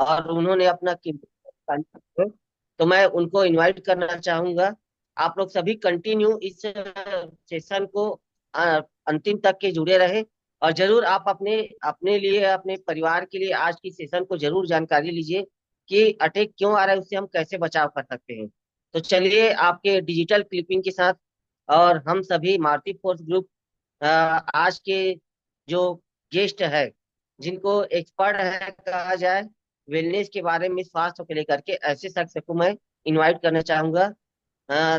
और उन्होंने अपना कीमती, तो मैं उनको इनवाइट करना चाहूंगा। आप लोग सभी कंटिन्यू इस सेशन को अंतिम तक के जुड़े रहे। और जरूर आप अपने अपने लिए, अपने परिवार के लिए आज की सेशन को जरूर जानकारी लीजिए कि अटैक क्यों आ रहा है, उससे हम कैसे बचाव कर सकते हैं। तो चलिए आपके डिजिटल क्लिपिंग के साथ और हम सभी मारुति फोर्स ग्रुप आज के जो गेस्ट है, जिनको एक्सपर्ट है कहा जाए वेलनेस के बारे में, स्वास्थ्य को लेकर के, ऐसे शख्स को मैं इनवाइट करना चाहूंगा,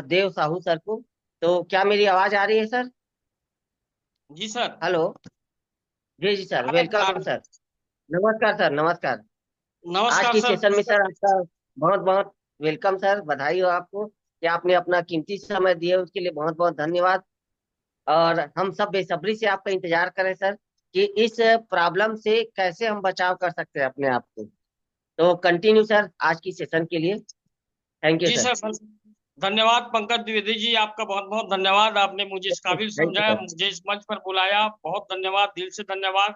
देव साहू सर को। तो क्या मेरी आवाज आ रही है सर? जी सर। हेलो। जी जी सर, हाँ वेलकम सर। नमस्कार सर, नमस्कार। आज नमस्कार की सर। सेशन में सर आपका बहुत बहुत वेलकम सर, बधाई हो आपको कि आपने अपना कीमती समय दिए, उसके लिए बहुत बहुत धन्यवाद। और हम सब बेसब्री से आपका इंतजार करें सर कि इस प्रॉब्लम से कैसे हम बचाव कर सकते हैं अपने आप को। तो कंटिन्यू सर आज की सेशन के लिए। Thank you ji sir. Sir, धन्यवाद पंकज द्विवेदी जी, आपका बहुत बहुत धन्यवाद। आपने मुझे इस काबिल थैंक यू समझा, सर। मुझे इस मंच पर बुलाया, बहुत धन्यवाद, दिल से धन्यवाद।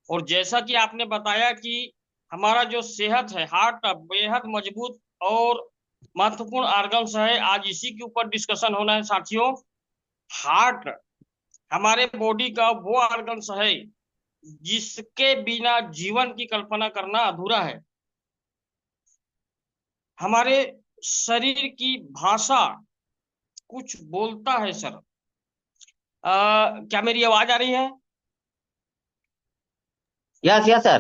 और जैसा कि आपने बताया कि हमारा जो सेहत है, हार्ट बेहद मजबूत और महत्वपूर्ण आर्गन्स है, आज इसी के ऊपर डिस्कशन होना है साथियों। हार्ट हमारे बॉडी का वो आर्गन्स है जिसके बिना जीवन की कल्पना करना अधूरा है। हमारे शरीर की भाषा कुछ बोलता है सर। क्या मेरी आवाज आ रही है? यस यस सर,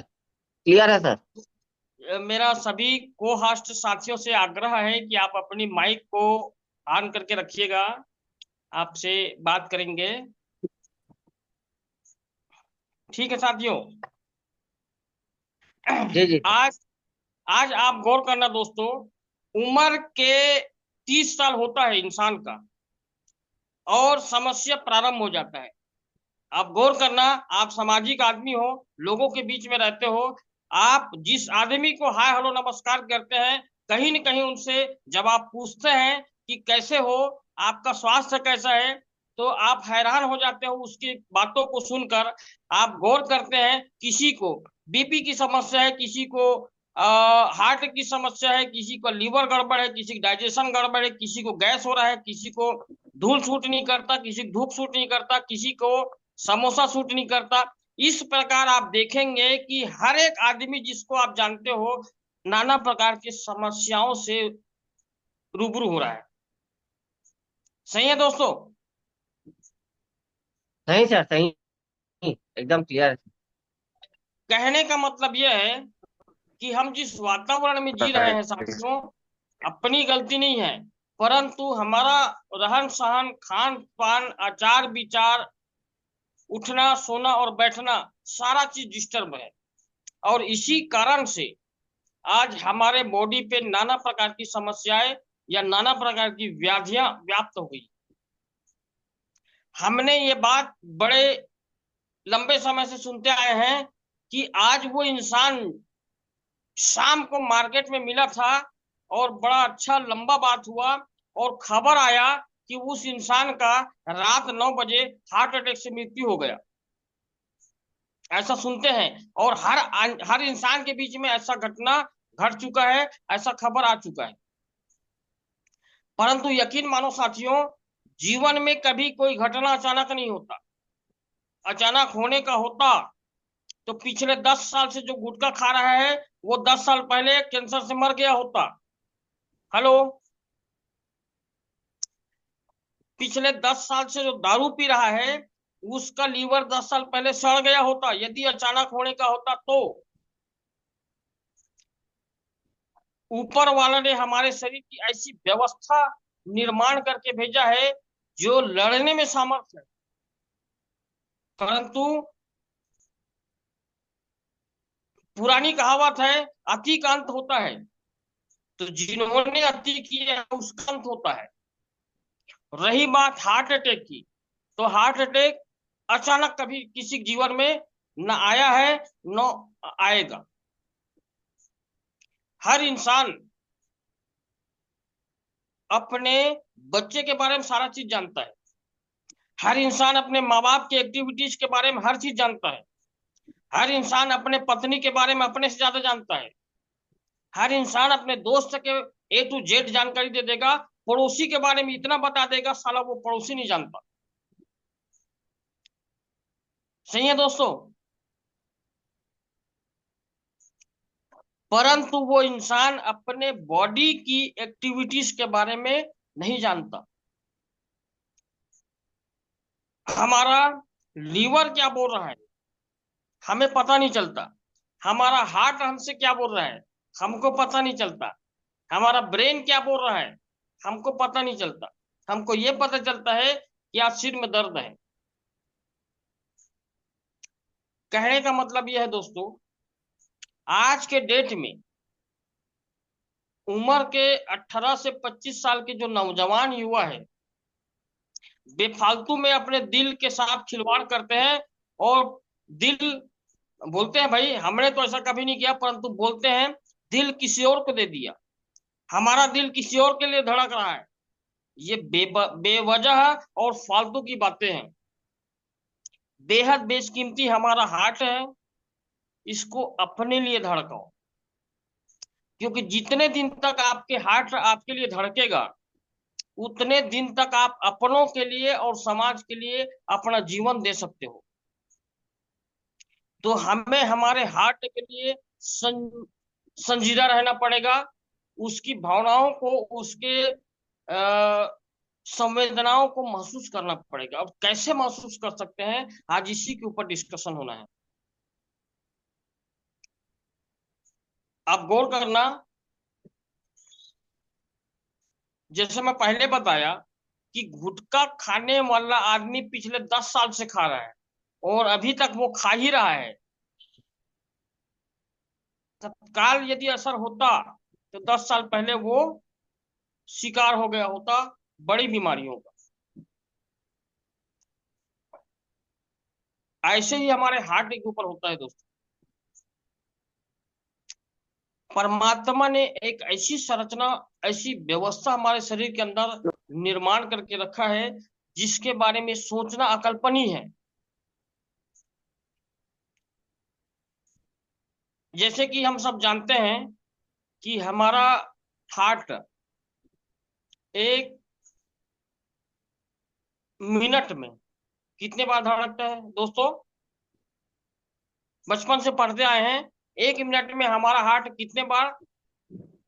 क्लियर है सर। मेरा सभी को होस्ट साथियों से आग्रह है कि आप अपनी माइक को ऑन करके रखिएगा, आपसे बात करेंगे। ठीक है साथियों। जी जी सर। आज आज आप गौर करना दोस्तों, उम्र के 30 साल होता है इंसान का और समस्या प्रारंभ हो जाता है। आप गौर करना, आप सामाजिक आदमी हो, लोगों के बीच में रहते हो। आप जिस आदमी को हाय हेलो नमस्कार करते हैं, कहीं न कहीं उनसे जब आप पूछते हैं कि कैसे हो, आपका स्वास्थ्य कैसा है, तो आप हैरान हो जाते हो उसकी बातों को सुनकर। आप गौर करते हैं, किसी को बीपी की समस्या है, किसी को हार्ट की समस्या है, किसी को लीवर गड़बड़ है, किसी की डाइजेशन गड़बड़ है, किसी को गैस हो रहा है, किसी को धूल सूट नहीं करता, किसी को धूप सूट नहीं करता, किसी को समोसा सूट नहीं करता। इस प्रकार आप देखेंगे कि हर एक आदमी जिसको आप जानते हो, नाना प्रकार की समस्याओं से रूबरू हो रहा है। सही है दोस्तों? सही सर, सही, एकदम क्लियर कहने का मतलब यह है कि हम जिस वातावरण में जी रहे है। हैं साथियों, अपनी गलती नहीं है, परंतु हमारा रहन सहन, खान पान, आचार विचार, उठना सोना और बैठना, सारा चीज डिस्टर्ब है। और इसी कारण से आज हमारे बॉडी पे नाना प्रकार की समस्याएं या नाना प्रकार की व्याधियां व्याप्त हो गई। हमने ये बात बड़े लंबे समय से सुनते आए हैं कि आज वो इंसान शाम को मार्केट में मिला था और बड़ा अच्छा लंबा बात हुआ और खबर आया कि उस इंसान का रात 9 बजे हार्ट अटैक से मृत्यु हो गया। ऐसा सुनते हैं और हर इंसान के बीच में ऐसा घटना घट चुका है, ऐसा खबर आ चुका है। परंतु यकीन मानो साथियों, जीवन में कभी कोई घटना अचानक नहीं होता। अचानक होने का होता तो पिछले 10 साल से जो गुटखा खा रहा है, वो 10 साल पहले कैंसर से मर गया होता। हेलो। पिछले 10 साल से जो दारू पी रहा है, उसका लीवर 10 साल पहले सड़ गया होता, यदि अचानक होने का होता तो। ऊपर वाला ने हमारे शरीर की ऐसी व्यवस्था निर्माण करके भेजा है जो लड़ने में सामर्थ्य है, परंतु पुरानी कहावत है, अति का अंत होता है। तो जिन्होंने अति किया उसका अंत होता है। रही बात हार्ट अटैक की, तो हार्ट अटैक अचानक कभी किसी जीवन में न आया है, न आएगा। हर इंसान अपने बच्चे के बारे में सारा चीज जानता है। हर इंसान अपने माँ बाप की एक्टिविटीज के बारे में हर चीज जानता है। हर इंसान अपने पत्नी के बारे में अपने से ज्यादा जानता है। हर इंसान अपने दोस्त के A to Z जानकारी दे देगा, पड़ोसी के बारे में इतना बता देगा, साला वो पड़ोसी नहीं जानता। सही है दोस्तों। परंतु वो इंसान अपने बॉडी की एक्टिविटीज के बारे में नहीं जानता। हमारा लीवर क्या बोल रहा है हमें पता नहीं चलता। हमारा हार्ट हमसे क्या बोल रहा है हमको पता नहीं चलता। हमारा ब्रेन क्या बोल रहा है हमको पता नहीं चलता। हमको ये पता चलता है कि आज सिर में दर्द है। कहने का मतलब यह है दोस्तों, आज के डेट में उम्र के 18 से 25 साल के जो नौजवान युवा है, बेफालतू में अपने दिल के साथ खिलवाड़ करते हैं। और दिल, बोलते हैं भाई हमने तो ऐसा कभी नहीं किया, परंतु बोलते हैं दिल किसी और को दे दिया, हमारा दिल किसी और के लिए धड़क रहा है। ये बेवजह और फालतू की बातें हैं। बेहद बेशकीमती हमारा हार्ट है, इसको अपने लिए धड़काओ। क्योंकि जितने दिन तक आपके हार्ट आपके लिए धड़केगा, उतने दिन तक आप अपनों के लिए और समाज के लिए अपना जीवन दे सकते हो। तो हमें हमारे हार्ट के लिए संजीदा रहना पड़ेगा। उसकी भावनाओं को, उसके संवेदनाओं को महसूस करना पड़ेगा। अब कैसे महसूस कर सकते हैं, आज इसी के ऊपर डिस्कशन होना है। आप गौर करना, जैसे मैं पहले बताया कि गुटखा खाने वाला आदमी पिछले 10 साल से खा रहा है और अभी तक वो खा ही रहा है। तत्काल यदि असर होता तो 10 साल पहले वो शिकार हो गया होता बड़ी बीमारियों का। ऐसे ही हमारे हार्ट के ऊपर होता है दोस्तों। परमात्मा ने एक ऐसी संरचना, ऐसी व्यवस्था हमारे शरीर के अंदर निर्माण करके रखा है जिसके बारे में सोचना अकल्पनीय है। जैसे कि हम सब जानते हैं कि हमारा हार्ट एक मिनट में कितने बार धड़कता है दोस्तों? बचपन से पढ़ते आए हैं, 1 मिनट में हमारा हार्ट कितने बार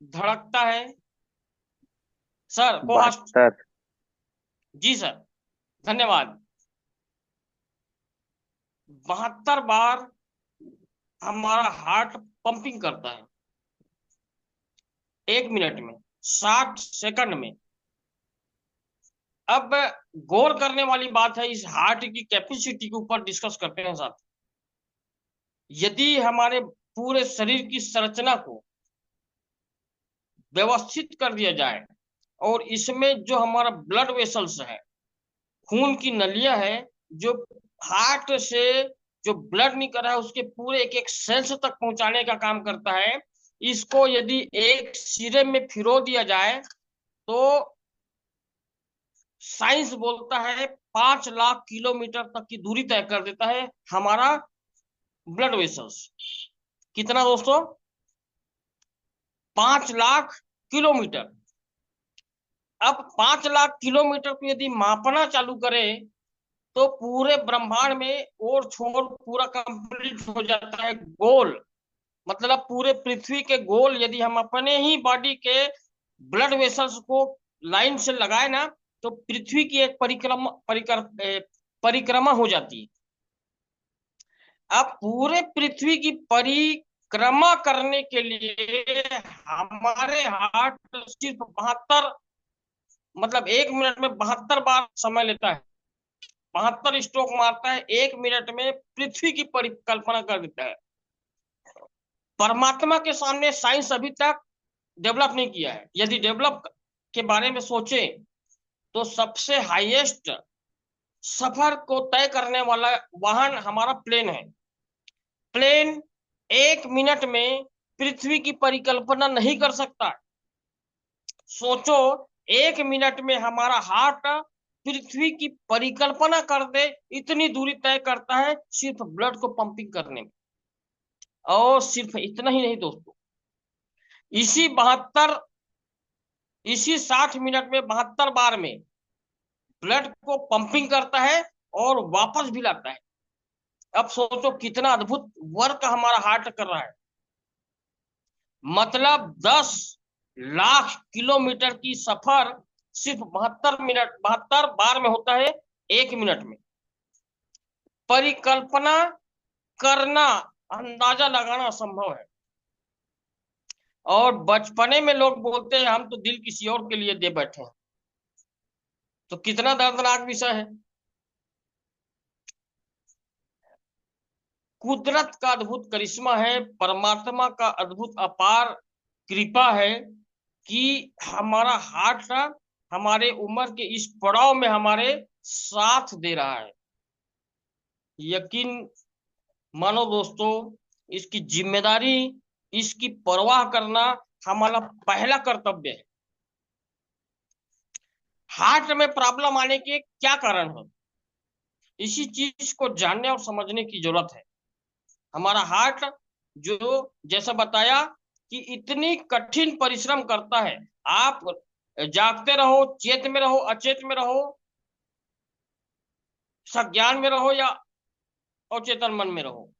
धड़कता है? सर को होस्ट। 72। जी सर, धन्यवाद। 72 बार हमारा हार्ट पंपिंग करता है 1 मिनट में, 60 सेकंड में। अब गौर करने वाली बात है, इस हार्ट की कैपेसिटी के ऊपर डिस्कस करते हैं साथ। यदि हमारे पूरे शरीर की संरचना को व्यवस्थित कर दिया जाए और इसमें जो हमारा ब्लड वेसल्स है, खून की नलियां है, जो हार्ट से जो ब्लड निकल रहा है उसके पूरे एक एक सेल्स तक पहुंचाने का काम करता है, इसको यदि एक सिरे में फिरो दिया जाए तो साइंस बोलता है 5 लाख किलोमीटर तक की दूरी तय कर देता है हमारा ब्लड वेसल्स। कितना दोस्तों? 5 लाख किलोमीटर। अब 5 लाख किलोमीटर को यदि मापना चालू करें तो पूरे ब्रह्मांड में और छोर पूरा कंप्लीट हो जाता है गोल। मतलब पूरे पृथ्वी के गोल यदि हम अपने ही बॉडी के ब्लड वेसल्स को लाइन से लगाए ना, तो पृथ्वी की एक परिक्रमा हो जाती है। अब पूरे पृथ्वी की परिक्रमा करने के लिए हमारे हार्ट सिर्फ 72, मतलब 1 मिनट में 72 बार समय लेता है, 72 स्ट्रोक मारता है 1 मिनट में, पृथ्वी की परिकल्पना कर देता है। परमात्मा के सामने साइंस अभी तक डेवलप नहीं किया है। यदि डेवलप के बारे में सोचे तो सबसे हाईएस्ट सफर को तय करने वाला वाहन हमारा प्लेन है। प्लेन 1 मिनट में पृथ्वी की परिकल्पना नहीं कर सकता। सोचो, 1 मिनट में हमारा हार्ट पृथ्वी की परिकल्पना कर दे, इतनी दूरी तय करता है सिर्फ ब्लड को पंपिंग करने में। और सिर्फ इतना ही नहीं दोस्तों, इसी 72 इसी 60 मिनट में 72 बार में ब्लड को पंपिंग करता है और वापस भी लाता है। अब सोचो कितना अद्भुत वर्क हमारा हार्ट कर रहा है। मतलब 10 लाख किलोमीटर की सफर सिर्फ 72 बार में होता है, 1 मिनट में। परिकल्पना करना, अंदाजा लगाना असंभव है। और बचपने में लोग बोलते हैं हम तो दिल किसी और के लिए दे बैठे हैं, तो कितना दर्दनाक विषय है। कुदरत का अद्भुत करिश्मा है, परमात्मा का अद्भुत अपार कृपा है कि हमारा हार्ट हमारे उम्र के इस पड़ाव में हमारे साथ दे रहा है। यकीन मानो दोस्तों, इसकी जिम्मेदारी, इसकी परवाह करना हमारा पहला कर्तव्य है। हार्ट में प्रॉब्लम आने के क्या कारण है, इसी चीज को जानने और समझने की जरूरत है। हमारा हार्ट जो, जैसा बताया कि इतनी कठिन परिश्रम करता है। आप जागते रहो, चेत में रहो, अचेत में रहो, सज्ञान में रहो या अचेतन मन में रहो,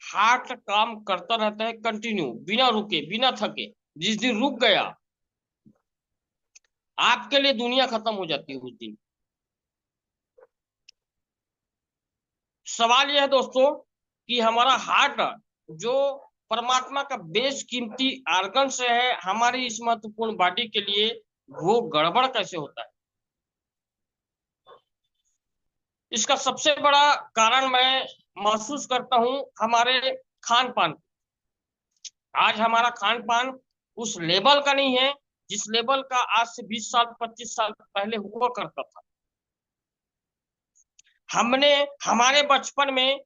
हार्ट काम करता रहता है कंटिन्यू, बिना रुके, बिना थके। जिस दिन रुक गया, आपके लिए दुनिया खत्म हो जाती है उस दिन। सवाल यह है दोस्तों कि हमारा हार्ट जो परमात्मा का बेशकीमती आर्गन से है हमारी इस महत्वपूर्ण बॉडी के लिए, वो गड़बड़ कैसे होता है। इसका सबसे बड़ा कारण मैं महसूस करता हूं हमारे खान पान। आज हमारा खान पान उस लेवल का नहीं है जिस लेवल का आज से 20 साल 25 साल पहले हुआ करता था। हमने हमारे बचपन में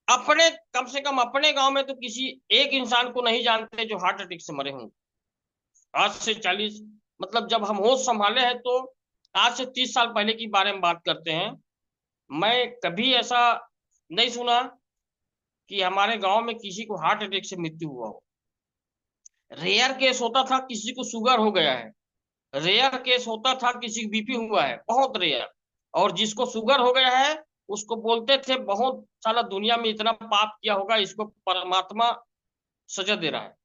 अपने, कम से कम अपने गांव में तो किसी एक इंसान को नहीं जानते जो हार्ट अटैक से मरे हों। आज से 40, मतलब जब हम होश संभाले हैं तो आज से 30 साल पहले की बारे में बात करते हैं। मैं कभी ऐसा नहीं सुना कि हमारे गांव में किसी को हार्ट अटैक से मृत्यु हुआ हो। रेयर केस होता था किसी को शुगर हो गया है, रेयर केस होता था किसी को बीपी हुआ है, बहुत रेयर। और जिसको शुगर हो गया है उसको बोलते थे बहुत साला दुनिया में इतना पाप किया होगा, इसको परमात्मा सजा दे रहा है।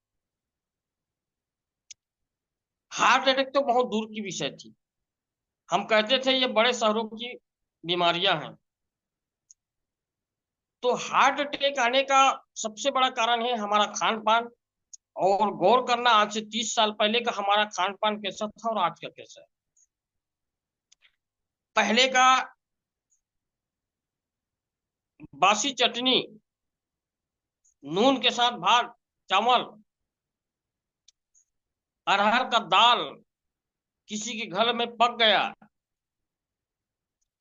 हार्ट अटैक तो बहुत दूर की विषय थी। हम कहते थे ये बड़े शहरों की बीमारियां हैं। तो हार्ट अटैक आने का सबसे बड़ा कारण है हमारा खान पान। और गौर करना, आज से 30 साल पहले का हमारा खान पान कैसा था और आज का कैसा है। पहले का बासी चटनी, नून के साथ भात चावल, अरहर का दाल किसी के घर में पक गया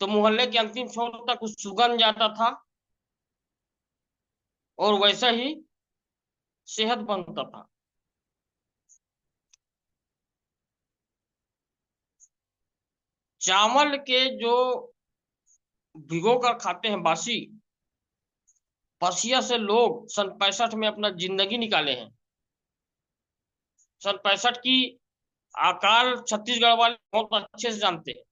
तो मोहल्ले के अंतिम छोर तक उस सुगंध जाता था और वैसा ही सेहत बनता था। चावल के जो भिगो कर खाते हैं बासी, पसिया से लोग सन 65 में अपना जिंदगी निकाले हैं। सन 65 की अकाल छत्तीसगढ़ वाले बहुत अच्छे से जानते हैं।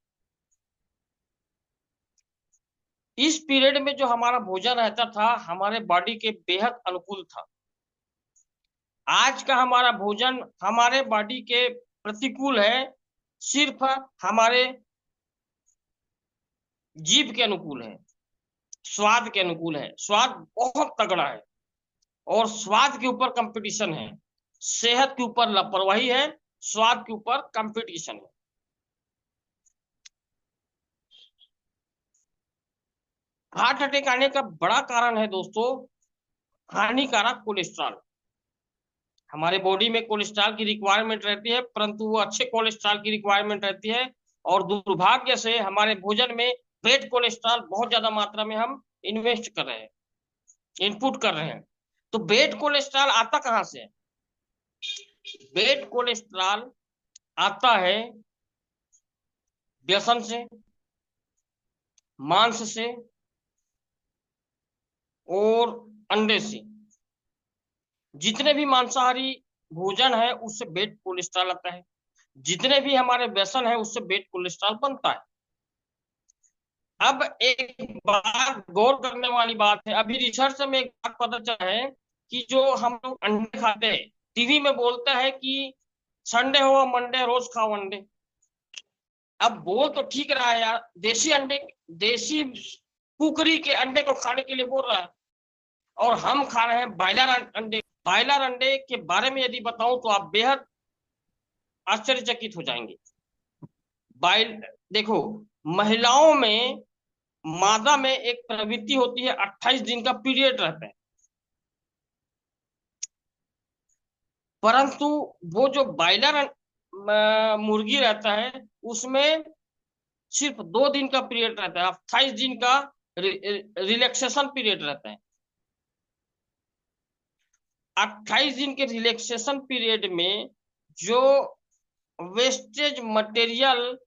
इस पीरियड में जो हमारा भोजन रहता था हमारे बॉडी के बेहद अनुकूल था। आज का हमारा भोजन हमारे बॉडी के प्रतिकूल है, सिर्फ हमारे जीभ के अनुकूल है, स्वाद के अनुकूल है। स्वाद बहुत तगड़ा है और स्वाद के ऊपर कंपटीशन है। सेहत के ऊपर लापरवाही है, स्वाद के ऊपर कंपटीशन है। हार्ट अटैक आने का बड़ा कारण है दोस्तों हानिकारक कोलेस्ट्रॉल। हमारे बॉडी में कोलेस्ट्रॉल की रिक्वायरमेंट रहती है, परंतु वो अच्छे कोलेस्ट्रॉल की रिक्वायरमेंट रहती है। और दुर्भाग्य से हमारे भोजन में बेड कोलेस्ट्रॉल बहुत ज्यादा मात्रा में हम इन्वेस्ट कर रहे हैं, इनपुट कर रहे हैं। तो बेड कोलेस्ट्रॉल आता कहां से है? बेड कोलेस्ट्रॉल आता है व्यसन से, मांस से और अंडे से। जितने भी मांसाहारी भोजन है उससे बेड कोलेस्ट्रॉल आता है, जितने भी हमारे व्यसन है उससे बेड कोलेस्ट्रॉल बनता है। अब एक बात गौर करने वाली बात है, अभी रिसर्च में एक बात पता चला है कि जो हम लोग अंडे खाते हैं, टीवी में बोलता है कि संडे हो मंडे रोज खाओ अंडे। अब बोल तो ठीक रहा है यार, देसी अंडे, देसी कुकरी के अंडे को खाने के लिए बोल रहा है, और हम खा रहे हैं बॉयलर अंडे। बॉयलर अंडे के बारे में यदि बताऊं तो आप बेहद आश्चर्यचकित हो जाएंगे। बाइल देखो, महिलाओं में, मादा में एक प्रवृत्ति होती है, 28 दिन का पीरियड रहता है, परंतु वो जो बॉयलर मुर्गी रहता है उसमें सिर्फ 2 दिन का पीरियड रहता है, 28 दिन का रिलैक्सेशन पीरियड रहता है। 28 दिन के रिलैक्सेशन पीरियड में जो वेस्टेज मटेरियल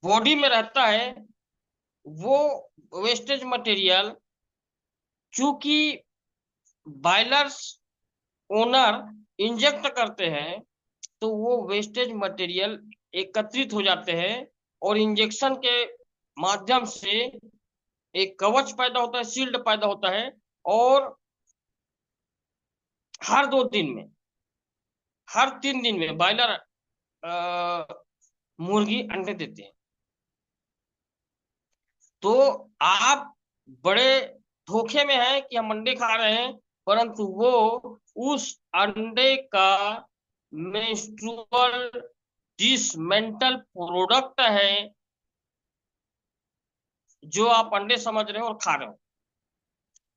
बॉडी में रहता है, वो वेस्टेज मटेरियल, चूंकि बॉयलर्स ओनर इंजेक्ट करते हैं, तो वो वेस्टेज मटेरियल एकत्रित हो जाते हैं और इंजेक्शन के माध्यम से एक कवच पैदा होता है, शील्ड पैदा होता है, और हर 2 दिन में, हर 3 दिन में बॉयलर मुर्गी अंडे देते हैं। तो आप बड़े धोखे में हैं कि हम अंडे खा रहे हैं, परंतु वो उस अंडे का मेंस्ट्रुअल डिसमेंटल प्रोडक्ट है जो आप अंडे समझ रहे हो और खा रहे हो।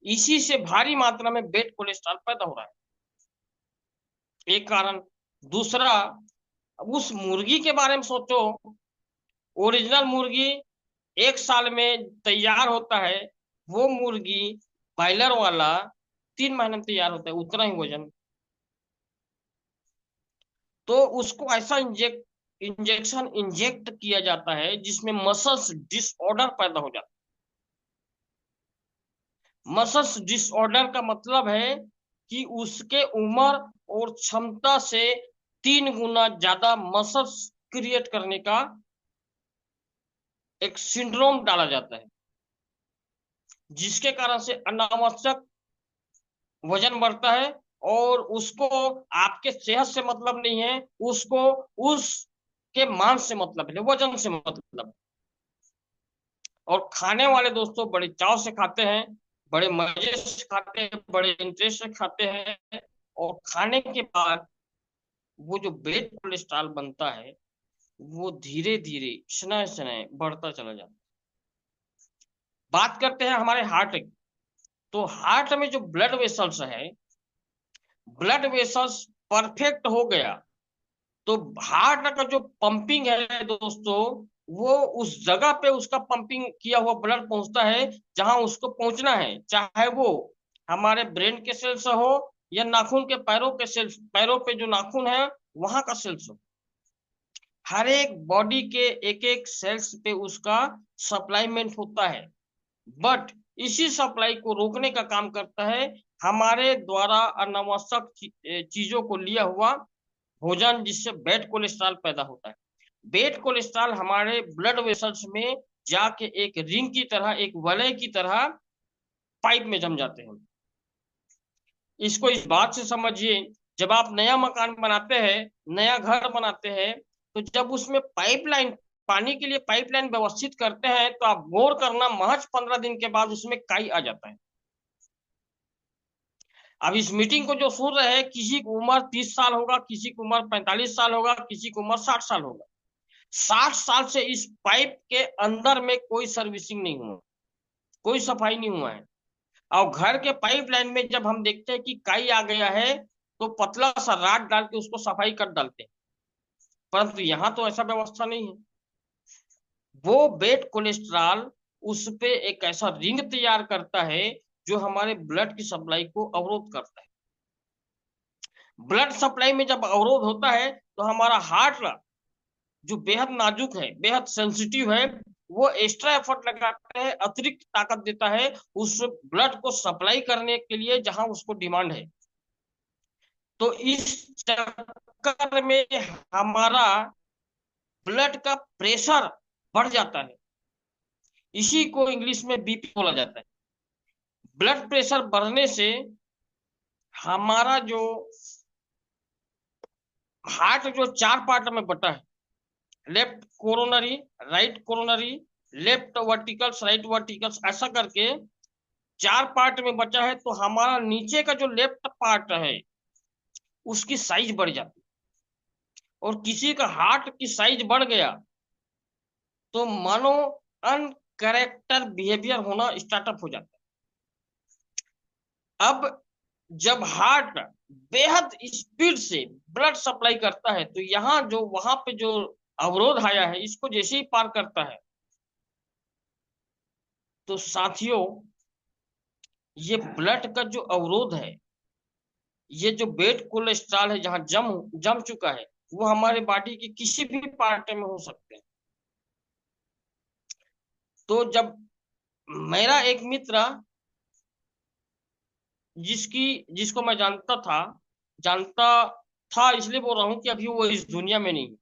इसी से भारी मात्रा में बेड कोलेस्ट्रॉल पैदा हो रहा है, एक कारण। दूसरा, उस मुर्गी के बारे में सोचो, ओरिजिनल मुर्गी 1 साल में तैयार होता है, वो मुर्गी बॉयलर वाला 3 महीने में तैयार होता है, उतना ही वजन। तो उसको ऐसा इंजेक्शन इंजेक्ट किया जाता है जिसमें मसल्स डिसऑर्डर पैदा हो जाता है। मसल्स डिसऑर्डर का मतलब है कि उसके उम्र और क्षमता से 3 गुना ज्यादा मसल्स क्रिएट करने का एक सिंड्रोम डाला जाता है, जिसके कारण से अनावश्यक वजन बढ़ता है, और उसको आपके सेहत से मतलब नहीं है, उसको उसके मांस से मतलब है, वजन से मतलब। और खाने वाले दोस्तों बड़े चाव से खाते हैं, बड़े मजे से खाते हैं, बड़े इंटरेस्ट से खाते हैं, और खाने के बाद वो जो बेड कोलेस्ट्रॉल बनता है वो धीरे धीरे स्नय स्नय बढ़ता चला जाता है। बात करते हैं हमारे हार्ट की। तो हार्ट में जो ब्लड वेसल्स है, ब्लड वेसल्स परफेक्ट हो गया तो हार्ट का जो पंपिंग है दोस्तों, वो उस जगह पे उसका पंपिंग किया हुआ ब्लड पहुंचता है जहां उसको पहुंचना है, चाहे वो हमारे ब्रेन के सेल्स हो या नाखून के पैरों के सेल्स, पैरों पे जो नाखून है वहां का सेल्स हो। हर एक बॉडी के एक एक सेल्स पे उसका सप्लाईमेंट होता है, बट इसी सप्लाई को रोकने का काम करता है हमारे द्वारा अनावश्यक चीजों को लिया हुआ भोजन, जिससे बैड कोलेस्ट्रॉल पैदा होता है। बैड कोलेस्ट्रॉल हमारे ब्लड वेसल्स में जाके एक रिंग की तरह, एक वलय की तरह पाइप में जम जाते हैं। इसको इस बात से समझिए, जब आप नया मकान बनाते हैं, नया घर बनाते हैं, तो जब उसमें पाइपलाइन, पानी के लिए पाइपलाइन व्यवस्थित करते हैं, तो आप गौर करना, महज 15 दिन के बाद उसमें काई आ जाता है। अब इस मीटिंग को जो सुन रहे हैं, किसी की उम्र 30 साल होगा, किसी की उम्र 45 साल होगा, किसी की उम्र 60 साल होगा। 60 साल से इस पाइप के अंदर में कोई सर्विसिंग नहीं हुआ, कोई सफाई नहीं हुआ है। और घर के पाइपलाइन में जब हम देखते हैं कि काई आ गया है, तो पतला सा राड डाल के उसको सफाई कर डालते हैं, परंतु यहाँ तो ऐसा व्यवस्था नहीं है। वो बेड कोलेस्ट्रॉल उस पे एक ऐसा रिंग तैयार करता है जो हमारे ब्लड की सप्लाई को अवरोध करता है। ब्लड सप्लाई में जब अवरोध होता है तो हमारा हार्ट, जो बेहद नाजुक है, बेहद सेंसिटिव है, वो एक्स्ट्रा एफर्ट लगाता है, अतिरिक्त ताकत देता है उस ब्लड को सप्लाई करने के लिए जहां उसको डिमांड है। तो इस चक्कर में हमारा ब्लड का प्रेशर बढ़ जाता है। इसी को इंग्लिश में बीपी बोला जाता है। ब्लड प्रेशर बढ़ने से हमारा जो हार्ट जो 4 पार्ट में बटा है, left coronary, right coronary, left verticals, right verticals, ऐसा करके 4 पार्ट में बचा है। तो हमारा नीचे का जो लेफ्ट पार्ट है उसकी साइज बढ़ जाती है। और किसी का हार्ट की साइज बढ़ गया तो मानो अनकरेक्टर बिहेवियर होना स्टार्टअप हो जाता है। अब जब हार्ट बेहद स्पीड से ब्लड सप्लाई करता है तो यहाँ जो वहां पे जो अवरोध आया है इसको जैसे ही पार करता है तो साथियों, ये ब्लड का जो अवरोध है, ये जो बेड कोलेस्ट्रॉल है जहां जम जम चुका है, वो हमारे बॉडी के किसी भी पार्ट में हो सकते हैं। तो जब मेरा एक मित्र जिसको मैं जानता था इसलिए बोल रहा हूं कि अभी वो इस दुनिया में नहीं है,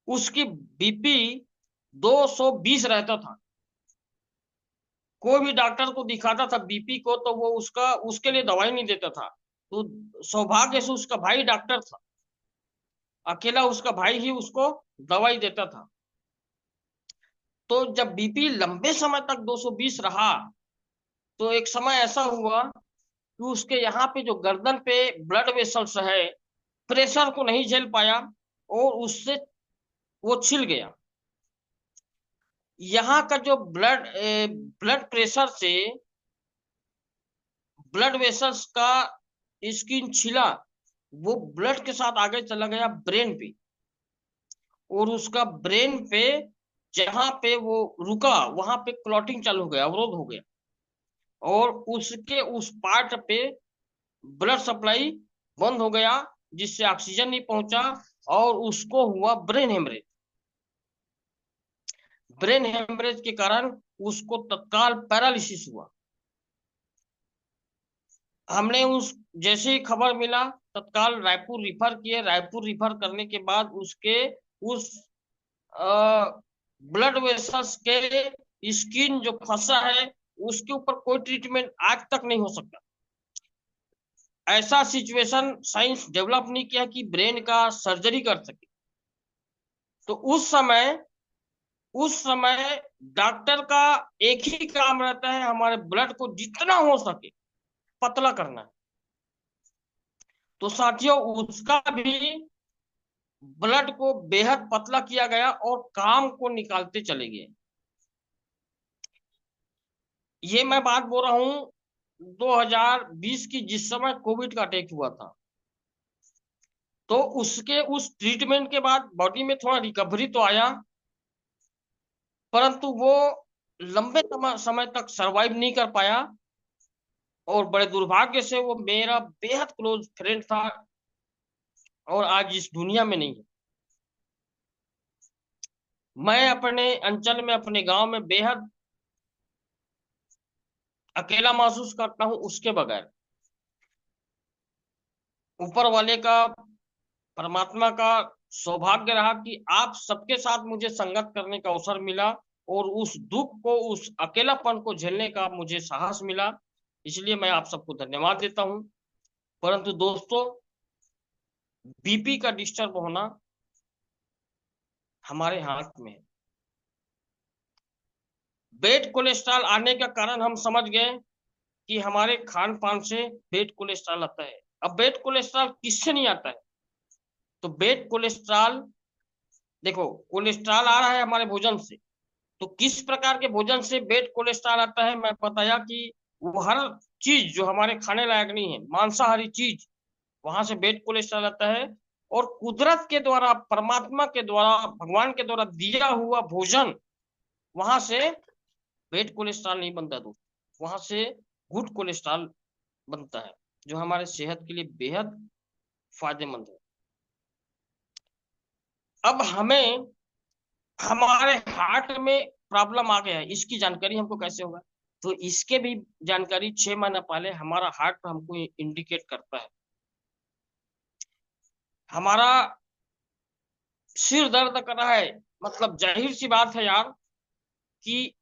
उसकी बीपी 220 रहता था। कोई भी डॉक्टर को दिखाता था बीपी को तो वो उसके लिए दवाई नहीं देता था। तो सौभाग्य से उसका भाई डॉक्टर था, अकेला उसका भाई ही उसको दवाई देता था। तो जब बीपी लंबे समय तक 220 रहा तो एक समय ऐसा हुआ कि उसके यहाँ पे जो गर्दन पे ब्लड वेसल्स है प्रेशर को नहीं झेल पाया और उससे वो छिल गया। यहाँ का जो ब्लड प्रेशर से ब्लड वेसल्स का स्किन छिला, वो ब्लड के साथ आगे चला गया ब्रेन पे। और उसका ब्रेन पे जहां पे वो रुका वहां पे क्लॉटिंग चालू हो गया, अवरोध हो गया। और उसके उस पार्ट पे ब्लड सप्लाई बंद हो गया जिससे ऑक्सीजन नहीं पहुंचा और उसको हुआ ब्रेन हेमरेज। ब्रेन हेमरेज के कारण उसको तत्काल पैरालिसिस हुआ। हमने उस जैसे ही खबर मिला तत्काल रायपुर रिफर किए। रायपुर रिफर करने के बाद उसके उस ब्लड वेसल्स के स्किन जो फंसा है उसके ऊपर कोई ट्रीटमेंट आज तक नहीं हो सकता। ऐसा सिचुएशन साइंस डेवलप नहीं किया कि ब्रेन का सर्जरी कर सके। तो उस समय डॉक्टर का एक ही काम रहता है, हमारे ब्लड को जितना हो सके पतला करना है। तो साथियों, उसका भी ब्लड को बेहद पतला किया गया और काम को निकालते चले गए। ये मैं बात बोल रहा हूं 2020 की, जिस समय कोविड का अटैक हुआ था। तो उसके उस ट्रीटमेंट के बाद बॉडी में थोड़ा रिकवरी तो आया, परंतु वो लंबे समय तक सरवाइव नहीं कर पाया। और बड़े दुर्भाग्य से वो मेरा बेहद क्लोज फ्रेंड था और आज इस दुनिया में नहीं है। मैं अपने अंचल में, अपने गांव में बेहद अकेला महसूस करता हूं उसके बगैर। ऊपर वाले का, परमात्मा का सौभाग्य रहा कि आप सबके साथ मुझे संगत करने का अवसर मिला और उस दुख को, उस अकेलापन को झेलने का मुझे साहस मिला। इसलिए मैं आप सबको धन्यवाद देता हूं। परंतु दोस्तों, बीपी का डिस्टर्ब होना हमारे हाथ में है। बेड कोलेस्ट्रॉल आने का कारण हम समझ गए कि हमारे खान पान से बेड कोलेस्ट्रॉल आता है। अब बेड कोलेस्ट्रॉल किससे नहीं आता है? तो बेड कोलेस्ट्रॉल, देखो, कोलेस्ट्रॉल आ रहा है हमारे भोजन से। तो किस प्रकार के भोजन से बेड कोलेस्ट्रॉल आता है? मैं बताया कि वो हर चीज जो हमारे खाने लायक नहीं है, मांसाहारी चीज, वहां से बेड कोलेस्ट्रॉल आता है। और कुदरत के द्वारा, परमात्मा के द्वारा, भगवान के द्वारा दिया हुआ भोजन, वहां से बेड कोलेस्ट्रॉल नहीं बनता दोस्त, वहां से गुड कोलेस्ट्रॉल बनता है जो हमारे सेहत के लिए बेहद फायदेमंद है। अब हमें हमारे हार्ट में प्रॉब्लम आ गया है, इसकी जानकारी हमको कैसे होगा? तो इसके भी जानकारी 6 महीना पहले हमारा हार्ट हमको इंडिकेट करता है। हमारा सिर दर्द कर रहा है, मतलब जाहिर सी बात है यार कि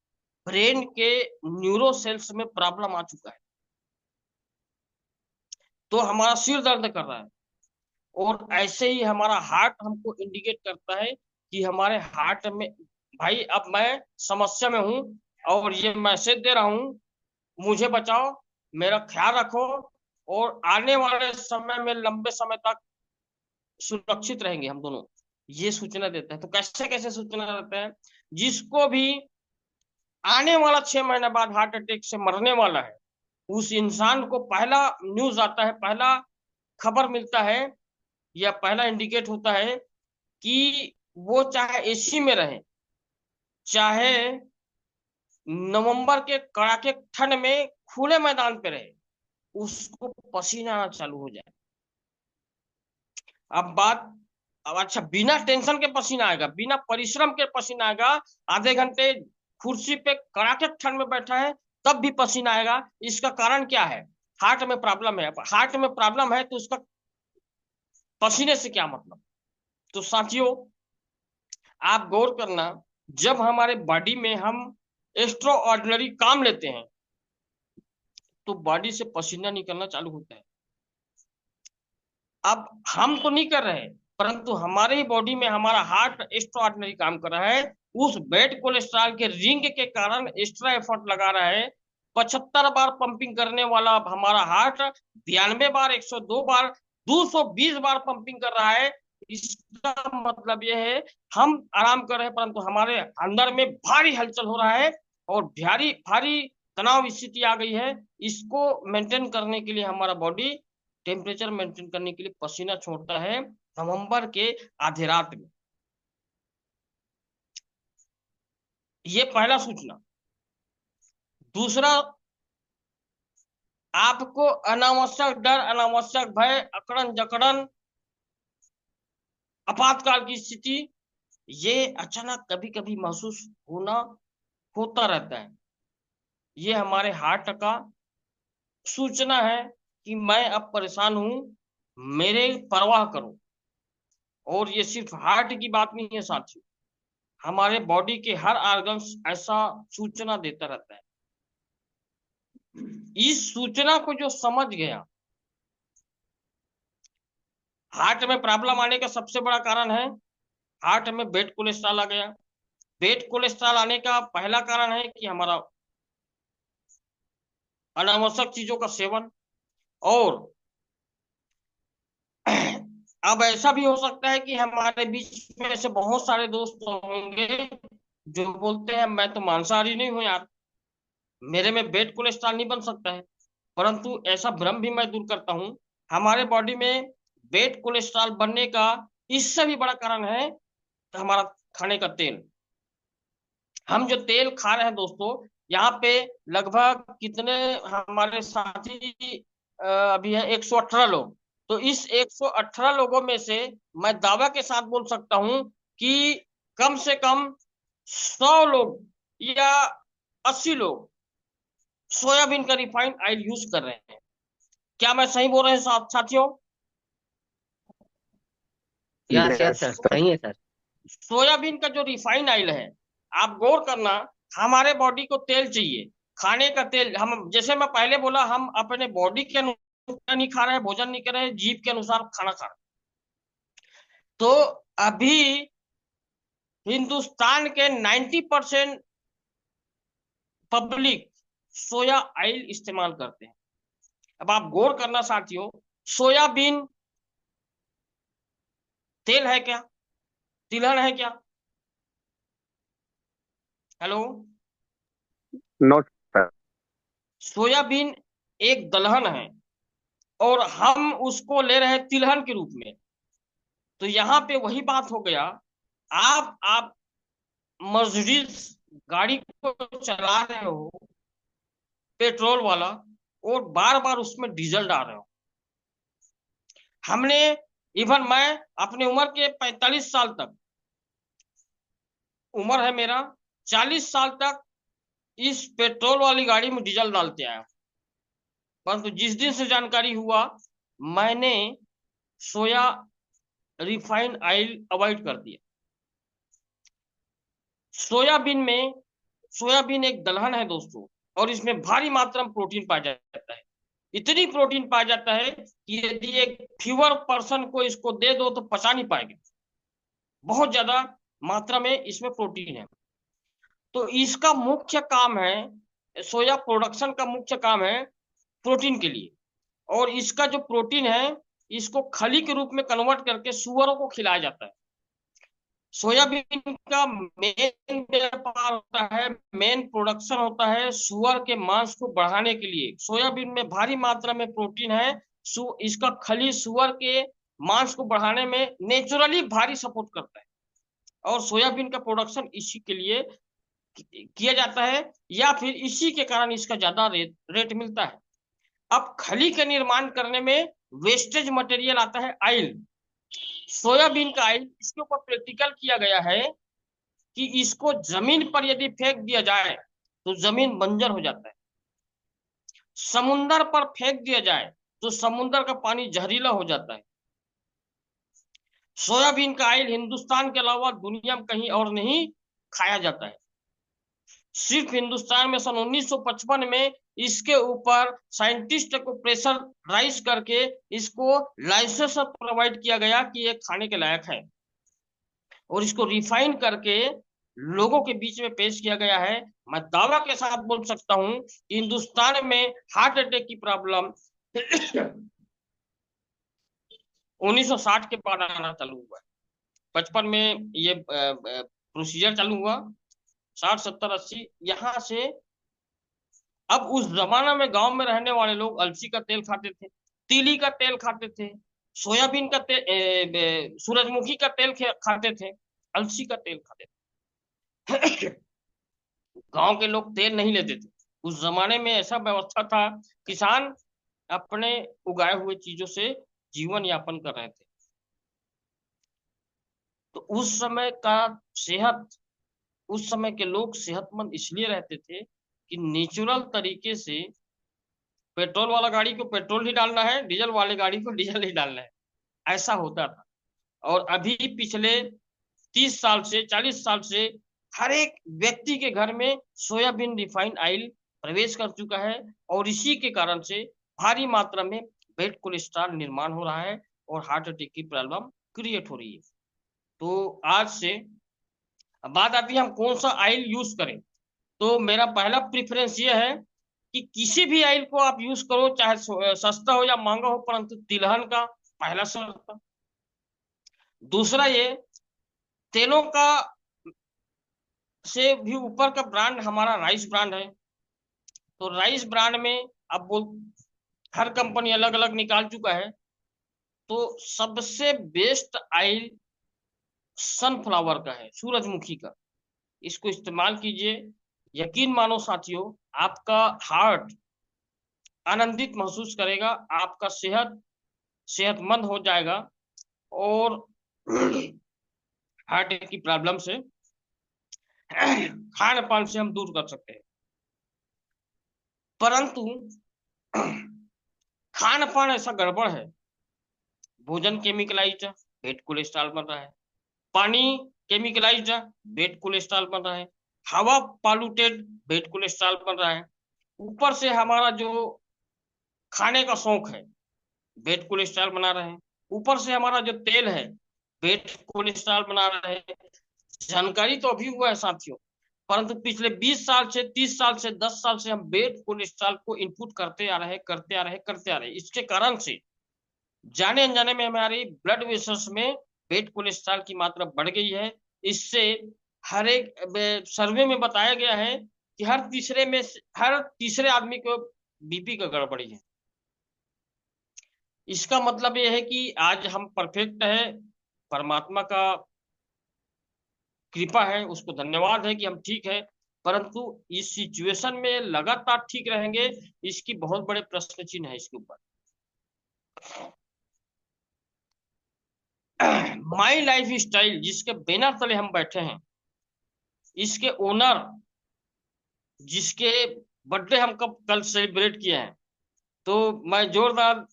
ब्रेन के न्यूरो सेल्स में प्रॉब्लम आ चुका है, तो हमारा सिर दर्द कर रहा है। और ऐसे ही हमारा हार्ट हमको इंडिकेट करता है कि हमारे हार्ट में, भाई अब मैं समस्या में हूं और ये मैसेज दे रहा हूं, मुझे बचाओ, मेरा ख्याल रखो, और आने वाले समय में लंबे समय तक सुरक्षित रहेंगे हम दोनों, ये सूचना देता है। तो कैसे कैसे सूचना देता है? जिसको भी आने वाला 6 महीने बाद हार्ट अटैक से मरने वाला है, उस इंसान को पहला न्यूज आता है, पहला खबर मिलता है, या पहला इंडिकेट होता है कि वो चाहे एसी में रहे, चाहे नवंबर के कड़ाके ठंड में खुले मैदान पे रहे, उसको पसीना आना चालू हो जाए। अब बात, अब अच्छा, बिना टेंशन के पसीना आएगा, बिना परिश्रम के पसीना आएगा, आधे घंटे कुर्सी पे कड़ाके ठंड में बैठा है तब भी पसीना आएगा। इसका कारण क्या है? हार्ट में प्रॉब्लम है। हार्ट में प्रॉब्लम है तो उसका पसीने से क्या मतलब? तो साथियों, आप गौर करना, जब हमारे बॉडी में हम एक्स्ट्रा ऑर्डिनरी काम लेते हैं तो बॉडी से पसीना निकलना चालू होता है। अब हम तो नहीं कर रहे, परंतु हमारे ही बॉडी में हमारा हार्ट एक्स्ट्रा ऑर्डिनरी काम कर रहा है। उस बैड कोलेस्ट्रॉल के रिंग के कारण एक्स्ट्रा एफर्ट लगा रहा है। 75 बार पंपिंग करने वाला हमारा हार्ट 92 बार, 102 बार, 220 बार पंपिंग कर रहा है। इसका मतलब यह है, हम आराम कर रहे हैं परंतु हमारे अंदर में भारी हलचल हो रहा है और भारी भारी तनाव स्थिति आ गई है। इसको मेंटेन करने के लिए हमारा बॉडी टेम्परेचर मेंटेन करने के लिए पसीना छोड़ता है नवंबर के आधे रात में। ये पहला सूचना। दूसरा, आपको अनावश्यक डर, अनावश्यक भय, अकड़न जकड़न, आपातकाल की स्थिति, ये अचानक कभी कभी महसूस होना होता रहता है। ये हमारे हार्ट का सूचना है कि मैं अब परेशान हूं, मेरे परवाह करो। और ये सिर्फ हार्ट की बात नहीं है साथियों, हमारे बॉडी के हर ऑर्गन्स ऐसा सूचना देता रहता है। इस सूचना को जो समझ गया, हार्ट में प्रॉब्लम आने का सबसे बड़ा कारण है, हार्ट में बैड कोलेस्ट्रॉल आ गया। बैड कोलेस्ट्रॉल आने का पहला कारण है कि हमारा अनावश्यक चीजों का सेवन। और अब ऐसा भी हो सकता है कि हमारे बीच में ऐसे बहुत सारे दोस्त होंगे जो बोलते हैं मैं तो मांसाहारी नहीं हूं यार, मेरे में बैड कोलेस्ट्रॉल नहीं बन सकता है। परंतु ऐसा भ्रम भी मैं दूर करता हूं। हमारे बॉडी में बैड कोलेस्ट्रॉल बनने का इससे भी बड़ा कारण है हमारा खाने का तेल। हम जो तेल खा रहे हैं दोस्तों, यहाँ पे लगभग कितने हमारे साथी अभी है 118 लोग। तो इस 118 लोगों में से मैं दावा के साथ बोल सकता हूं कि कम से कम 100 लोग या 80 लोग सोयाबीन का रिफाइंड ऑयल यूज कर रहे हैं। क्या मैं सही बोल रहे हैं साथियों? यस यस यस सर, सही है सर। सोयाबीन का जो रिफाइंड ऑयल है, आप गौर करना, हमारे बॉडी को तेल चाहिए, खाने का तेल। हम जैसे मैं पहले बोला, हम अपने बॉडी के अनुसार नहीं खा रहे हैं, भोजन नहीं कर रहे हैं, जीभ के अनुसार खाना खा रहे हैं। तो अभी हिंदुस्तान के 90% पब्लिक सोया ऑयल इस्तेमाल करते हैं। अब आप गौर करना साथियों, सोयाबीन तेल है क्या? तिलहन है क्या? हेलो? Note sir. सोयाबीन एक दलहन है और हम उसको ले रहे हैं तिलहन के रूप में। तो यहाँ पे वही बात हो गया, आप मर्सिडीज गाड़ी को चला रहे हो पेट्रोल वाला, और बार बार उसमें डीजल डाल रहे हो। हमने, इवन मैं अपनी उम्र के 45 साल तक, उम्र है मेरा, 40 साल तक इस पेट्रोल वाली गाड़ी में डीजल डालते आया। परंतु जिस दिन से जानकारी हुआ, मैंने सोया रिफाइंड ऑयल अवॉइड कर दिया। सोयाबीन एक दलहन है दोस्तों, और इसमें भारी मात्रा में प्रोटीन पाया जाता है। इतनी प्रोटीन पाया जाता है कि यदि एक फीवर पर्सन को इसको दे दो तो पचा नहीं पाएगा। बहुत ज्यादा मात्रा में इसमें प्रोटीन है। तो इसका मुख्य काम है, सोया प्रोडक्शन का मुख्य काम है प्रोटीन के लिए। और इसका जो प्रोटीन है इसको खली के रूप में कन्वर्ट करके सुअरों को खिलाया जाता है। सोयाबीन का मेन व्यापार होता है, मेन प्रोडक्शन होता है सुअर के मांस को बढ़ाने के लिए। सोयाबीन में भारी मात्रा में प्रोटीन है। इसका खली सुअर के मांस को बढ़ाने में नेचुरली भारी सपोर्ट करता है, और सोयाबीन का प्रोडक्शन इसी के लिए किया जाता है, या फिर इसी के कारण इसका ज्यादा रेट मिलता है। अब खली का निर्माण करने में वेस्टेज मटेरियल आता है ऑयल। सोयाबीन का ऑयल, इसके ऊपर प्रैक्टिकल किया गया है कि इसको जमीन पर यदि फेंक दिया जाए तो जमीन बंजर हो जाता है। समुंदर पर फेंक दिया जाए तो समुंदर का पानी जहरीला हो जाता है। सोयाबीन का ऑयल हिंदुस्तान के अलावा दुनिया में कहीं और नहीं खाया जाता है। सिर्फ हिंदुस्तान में सन 1955 में इसके ऊपर साइंटिस्ट को प्रेशर राइज करके इसको लाइसेंस प्रोवाइड किया गया कि ये खाने के लायक है, और इसको रिफाइन करके लोगों के बीच में पेश किया गया है। मैं दावा के साथ बोल सकता हूं कि हिंदुस्तान में हार्ट अटैक की प्रॉब्लम 1960 के बाद आना चालू हुआ है। 55 में ये प्रोसीजर चालू हुआ, 60 70 80 यहाँ से। अब उस जमाना में गांव में रहने वाले लोग अलसी का तेल खाते थे, तीली का तेल खाते थे, सोयाबीन का तेल, सूरजमुखी का तेल खाते थे, अलसी का तेल खाते थे। गांव के लोग तेल नहीं लेते थे। उस जमाने में ऐसा व्यवस्था था, किसान अपने उगाए हुए चीजों से जीवन यापन कर रहे थे। तो उस समय के लोग सेहतमंद इसलिए रहते थे कि नेचुरल तरीके से पेट्रोल वाला गाड़ी को पेट्रोल ही डालना है, डीजल वाले गाड़ी को डीजल ही डालना है, ऐसा होता था। और अभी पिछले 30 साल से 40 साल से हर एक व्यक्ति के घर में सोयाबीन रिफाइंड ऑयल प्रवेश कर चुका है, और इसी के कारण से भारी मात्रा में बैड कोलेस्ट्रॉल निर्माण हो रहा है और हार्ट अटैक की प्रॉब्लम क्रिएट हो रही है। तो आज से बात आती है हम कौन सा ऑयल यूज करें। तो मेरा पहला प्रेफरेंस ये है कि किसी भी ऑयल को आप यूज करो, चाहे सस्ता हो या महंगा हो, परंतु तिलहन का पहला शर्त। दूसरा ये, तेलों का से भी ऊपर का ब्रांड हमारा राइस ब्रांड है। तो राइस ब्रांड में अब हर कंपनी अलग अलग निकाल चुका है। तो सबसे बेस्ट ऑयल सनफ्लावर का है, सूरजमुखी का। इसको इस्तेमाल कीजिए, यकीन मानो साथियों, आपका हार्ट आनंदित महसूस करेगा, आपका सेहतमंद हो जाएगा, और हार्ट की प्रॉब्लम से, खान पान से हम दूर कर सकते हैं। परंतु खान पान ऐसा गड़बड़ है, भोजन केमिकलाइज्ड है, बैड कोलेस्ट्रॉल बन रहा है। पानी केमिकलाइज्ड है, बैड कोलेस्ट्रॉल बन रहा है। हवा पॉल्यूटेड, बैड कोलेस्ट्रॉल बन रहा है। ऊपर से हमारा जो खाने का शौक है, बैड कोलेस्ट्रॉल बना रहे हैं। ऊपर से हमारा जो तेल है, बैड कोलेस्ट्रॉल बना रहे हैं। जानकारी तो अभी हुआ है साथियों, परंतु पिछले 20 साल से 30 साल से 10 साल से हम बैड कोलेस्ट्रॉल को इनपुट करते आ रहे। इसके कारण से जाने अनजाने में हमारी ब्लड वेसल्स में बैड कोलेस्ट्रॉल की मात्रा बढ़ गई है। इससे हर एक सर्वे में बताया गया है कि हर तीसरे आदमी को बीपी का गड़बड़ी है। इसका मतलब यह है कि आज हम परफेक्ट है, परमात्मा का कृपा है, उसको धन्यवाद है कि हम ठीक है, परंतु इस सिचुएशन में लगातार ठीक रहेंगे, इसकी बहुत बड़े प्रश्न चिन्ह है इसके ऊपर। माई लाइफ स्टाइल, जिसके बैनर तले हम बैठे हैं, इसके ओनर, जिसके बर्थडे हम कल सेलिब्रेट किए हैं, तो मैं जोरदार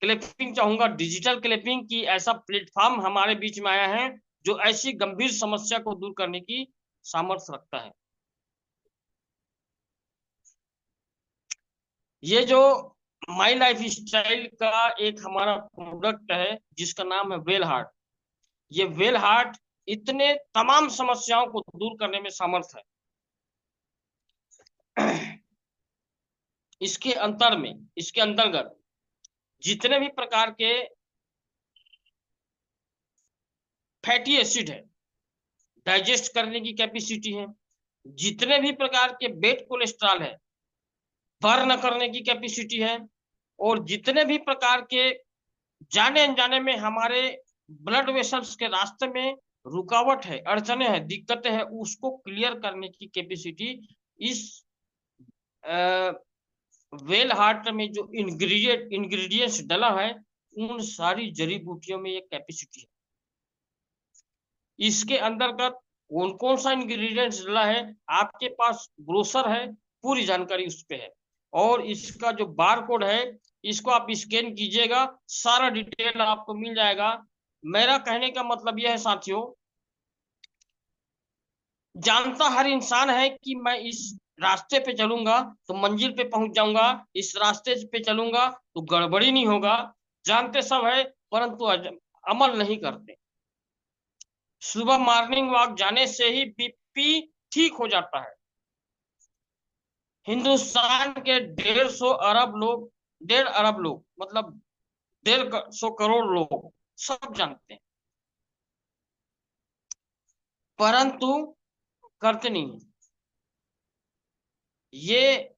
क्लिपिंग चाहूंगा, डिजिटल क्लिपिंग की। ऐसा प्लेटफॉर्म हमारे बीच में आया है जो ऐसी गंभीर समस्या को दूर करने की सामर्थ्य रखता है। ये जो माई लाइफ स्टाइल का एक हमारा प्रोडक्ट है जिसका नाम है वेल हार्ट। ये वेल हार्ट इतने तमाम समस्याओं को दूर करने में समर्थ है। इसके अंतर्गत जितने भी प्रकार के फैटी एसिड है, डाइजेस्ट करने की कैपेसिटी है। जितने भी प्रकार के बेड कोलेस्ट्रॉल है, बर्न करने की कैपेसिटी है। और जितने भी प्रकार के जाने अनजाने में हमारे ब्लड वेसल्स के रास्ते में रुकावट है, अड़चने हैं, दिक्कतें हैं, उसको क्लियर करने की कैपेसिटी इस वेल हार्ट में जो इंग्रेडिएंट्स डला है, उन सारी जड़ी बूटियों में ये कैपेसिटी है। इसके अंतर्गत कौन कौन सा इंग्रेडिएंट्स डला है, आपके पास ब्रोशर है, पूरी जानकारी उस पे है। और इसका जो बार कोड है, इसको आप स्कैन कीजिएगा, सारा डिटेल आपको मिल जाएगा। मेरा कहने का मतलब यह है साथियों, जानता हर इंसान है कि मैं इस रास्ते पे चलूंगा तो मंजिल पे पहुंच जाऊंगा, इस रास्ते पे चलूंगा तो गड़बड़ी नहीं होगा। जानते सब है, परंतु अमल नहीं करते। सुबह मॉर्निंग वॉक जाने से ही बीपी ठीक हो जाता है। हिंदुस्तान के 1.5 अरब लोग मतलब 150 करोड़ लोग सब जानते हैं, परंतु करते नहीं है। ये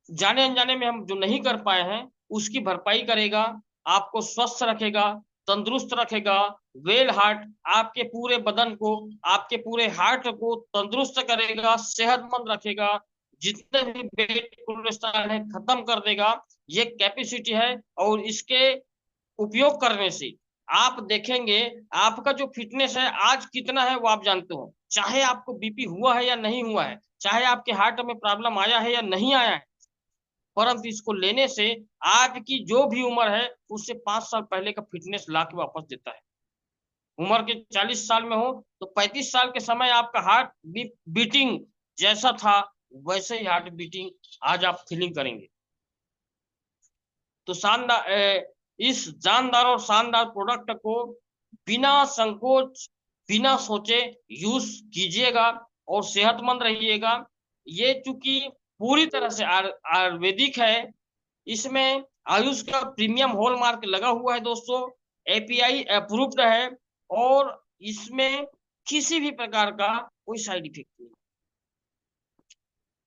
जाने अनजाने में हम जो नहीं कर पाए हैं उसकी भरपाई करेगा, आपको स्वस्थ रखेगा, तंदुरुस्त रखेगा। वेल हार्ट आपके पूरे बदन को, आपके पूरे हार्ट को तंदुरुस्त करेगा, सेहतमंद रखेगा। जितने भी बेड कोलेस्ट्रॉल है खत्म कर देगा, ये कैपेसिटी है। और इसके उपयोग करने से आप देखेंगे आपका जो फिटनेस है आज कितना है वो आप जानते हो। चाहे आपको बीपी हुआ है या नहीं हुआ है, चाहे आपके हार्ट में प्रॉब्लम आया है या नहीं आया है, परंतु इसको लेने से आपकी जो भी उम्र है उससे 5 साल पहले का फिटनेस ला के वापस देता है। उम्र के 40 साल में हो तो 35 साल के समय आपका हार्ट बीटिंग जैसा था वैसे ही हार्ट बीटिंग आज आप फीलिंग करेंगे। तो शानदार इस जानदार और शानदार प्रोडक्ट को बिना संकोच, बिना सोचे यूज कीजिएगा और सेहतमंद रहिएगा। ये चूंकि पूरी तरह से आयुर्वेदिक है, इसमें आयुष का प्रीमियम हॉलमार्क लगा हुआ है दोस्तों, एपीआई अप्रूव्ड है और इसमें किसी भी प्रकार का कोई साइड इफेक्ट नहीं।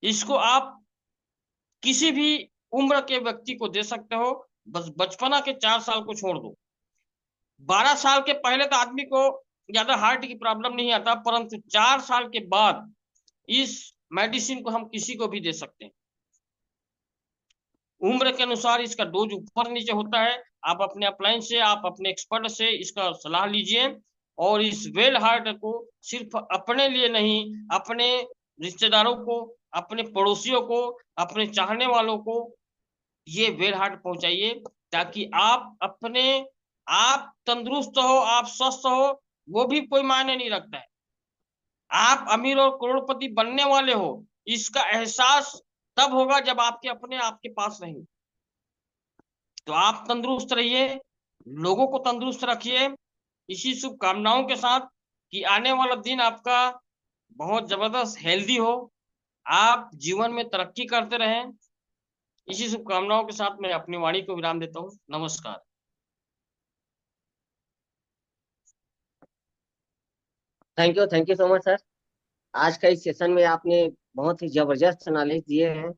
इसको आप किसी भी उम्र के व्यक्ति को दे सकते हो, बस बचपना के 4 साल को छोड़ दो। 12 साल के पहले तो आदमी को ज्यादा हार्ट की प्रॉब्लम नहीं आता, परंतु 4 साल के बाद इस मेडिसिन को हम किसी को भी दे सकते हैं। उम्र के अनुसार इसका डोज ऊपर नीचे होता है। आप अपने अप्लायंस से, आप अपने एक्सपर्ट से इसका सलाह लीजिए और इस वेल हार्ट को सिर्फ अपने लिए नहीं, अपने रिश्तेदारों को, अपने पड़ोसियों को, अपने चाहने वालों को ये वेल हार्ट पहुंचाइए, ताकि आप तंदुरुस्त हो, आप स्वस्थ हो, वो भी कोई मायने नहीं रखता है। आप अमीर और करोड़पति बनने वाले हो, इसका एहसास तब होगा जब आपके अपने आपके पास रहेंगे। तो आप तंदुरुस्त रहिए, लोगों को तंदुरुस्त रखिए, इसी शुभकामनाओं के साथ कि आने वाला दिन आपका बहुत जबरदस्त हेल्दी हो, आप जीवन में तरक्की करते रहें। इसी शुभकामनाओं के साथ मैं अपनी वाणी को विराम देता हूँ। नमस्कार। Thank you so much sir. आज का इस सेशन में आपने बहुत ही जबरदस्त नॉलेज दिए हैं।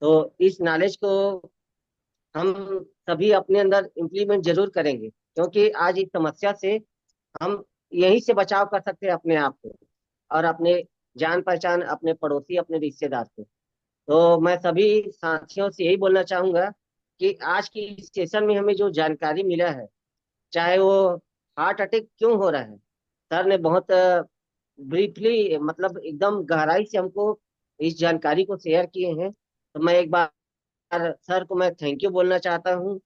तो इस नॉलेज को हम सभी अपने अंदर इम्प्लीमेंट जरूर करेंगे, क्योंकि आज इस समस्या से हम यहीं से बचाव कर सकते हैं अपने आप को और अपने जान पहचान, अपने पड़ोसी, अपने रिश्तेदार को। तो मैं सभी साथियों से यही बोलना चाहूंगा कि आज की इस सेशन में हमें जो जानकारी मिला है, चाहे वो हार्ट अटैक क्यों हो रहा है, सर ने बहुत ब्रीफली मतलब एकदम गहराई से हमको इस जानकारी को शेयर किए हैं। तो मैं एक बार सर को मैं थैंक यू बोलना चाहता हूँ।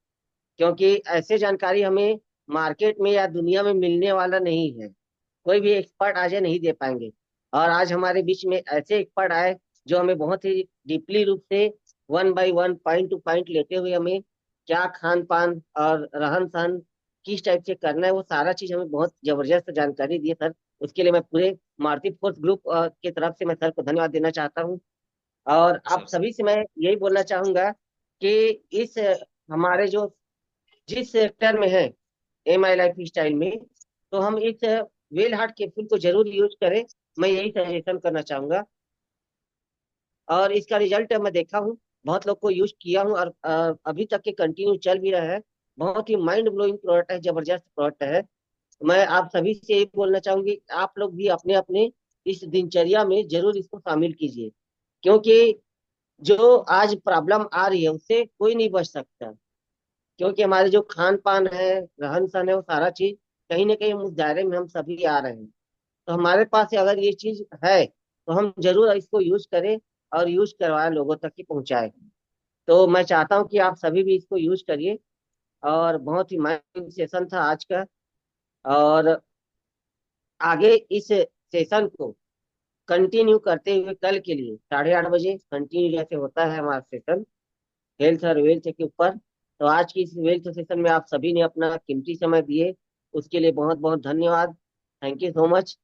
क्योंकि ऐसे जानकारी हमें मार्केट में या दुनिया में मिलने वाला नहीं है। कोई भी एक्सपर्ट आज ये नहीं दे पाएंगे। और आज हमारे बीच में ऐसे एक्सपर्ट आए जो हमें बहुत ही डीपली रूप से one by one point two point लेते हुए हमें क्या खान पान और रहन सहन किस टाइप से करना है वो सारा चीज हमें बहुत जबरदस्त जानकारी दी है सर। उसके लिए मैं पूरे मारुति फोर्स ग्रुप की तरफ से मैं सर को धन्यवाद देना चाहता हूँ। और आप सर सभी से मैं यही बोलना चाहूंगा कि इस हमारे जो जिस सेक्टर में है एम आई लाइफ स्टाइल में, तो हम इस वेल हार्ट कैप्सूल को जरूर यूज करें। मैं यही सजेशन करना चाहूंगा। और इसका रिजल्ट मैं देखा हूँ, बहुत लोग को यूज किया हूँ और अभी तक के कंटिन्यू चल भी रहा है। बहुत ही माइंड ब्लोइंग प्रोडक्ट है, जबरदस्त प्रोडक्ट है। मैं आप सभी से यही बोलना चाहूंगी आप लोग भी अपने अपने इस दिनचर्या में जरूर इसको शामिल कीजिए। क्योंकि जो आज प्रॉब्लम आ रही है उससे कोई नहीं बच सकता। क्योंकि हमारे जो खान पान है, रहन सहन है, वो सारा चीज कहीं ना कहीं हम उस दायरे में हम सभी आ रहे हैं। तो हमारे पास अगर ये चीज है तो हम जरूर इसको यूज करें और यूज करवाएं, लोगों तक की पहुंचाएं। तो मैं चाहता हूं कि आप सभी भी इसको यूज करिए। और बहुत ही माइंड सेशन था आज का। और आगे इस सेशन को कंटिन्यू करते हुए कल के लिए 8:30 बजे कंटिन्यू जैसे होता है हमारा सेशन हेल्थ और वेल्थ के ऊपर। तो आज की इस वेल्थ सेशन में आप सभी ने अपना कीमती समय दिए, उसके लिए बहुत बहुत धन्यवाद। Thank you so much.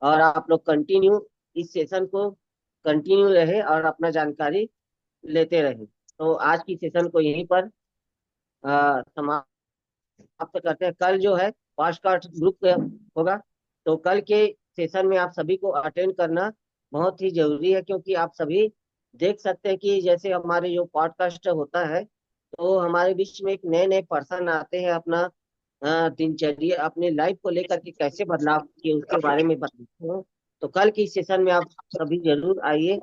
और आप लोग कंटिन्यू इस सेशन को कंटिन्यू रहे और अपना जानकारी लेते रहे। तो आज की सेशन को यहीं पर समाप्त करते हैं। कल जो है पॉडकास्ट ग्रुप होगा। तो कल के सेशन में आप सभी को अटेंड करना बहुत ही जरूरी है। क्योंकि आप सभी देख सकते हैं कि जैसे हमारे जो पॉडकास्ट होता है तो हमारे बीच में एक नए नए पर्सन आते हैं, अपना दिनचर्या अपने लाइफ को लेकर के कैसे बदलाव किए उसके बारे में बताते हैं। तो कल की सेशन में आप सभी जरूर आइए।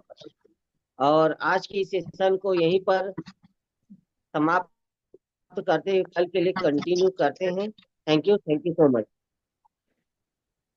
और आज की सेशन को यहीं पर समाप्त करते हुए कल के लिए कंटिन्यू करते हैं। Thank you so much.